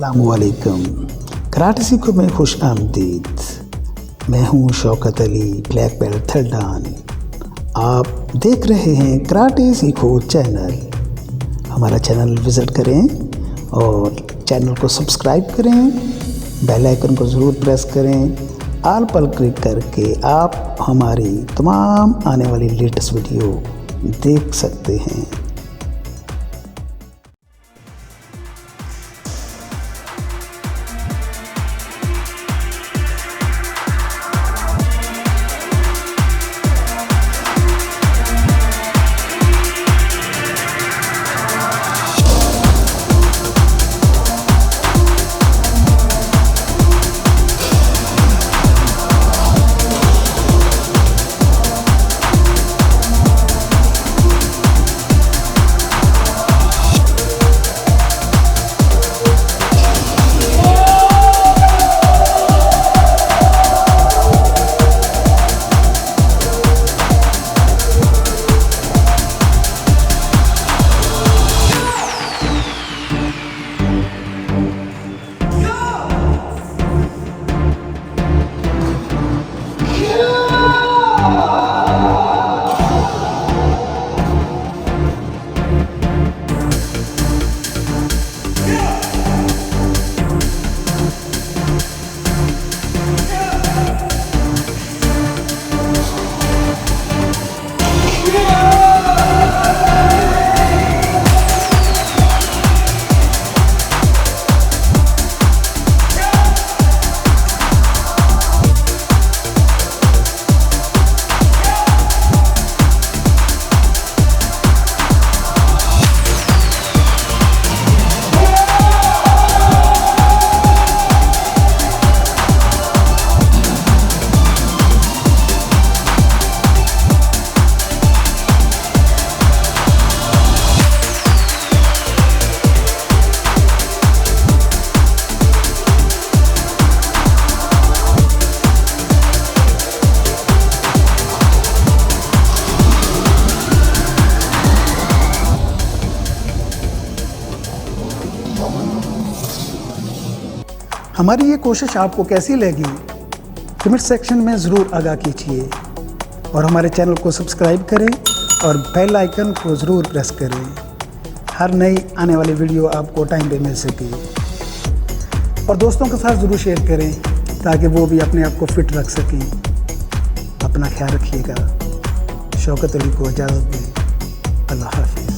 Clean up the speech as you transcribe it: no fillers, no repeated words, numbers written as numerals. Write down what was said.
अस्सलामुअलैकुम। कराटे सीखो में खुश आमदीद। मैं हूँ Shaukat Ali, black belt third dan. आप देख रहे हैं कराटे सीखो चैनल। हमारा चैनल विज़िट करें और चैनल को सब्सक्राइब करें, बेल आइकन को ज़रूर प्रेस करें। ऑल पर क्लिक करके आप हमारी तमाम आने वाली लेटेस्ट वीडियो देख सकते हैं। हमारी ये कोशिश आपको कैसी लगी कमेंट सेक्शन में ज़रूर आगाह कीजिए और हमारे चैनल को सब्सक्राइब करें और बेल आइकन को ज़रूर प्रेस करें। हर नई आने वाली वीडियो आपको टाइम पे मिल सके और दोस्तों के साथ ज़रूर शेयर करें ताकि वो भी अपने आप को फिट रख सकें। अपना ख्याल रखिएगा। शौकत अली को इजाज़त दें। अल्लाह हाफ़िज़।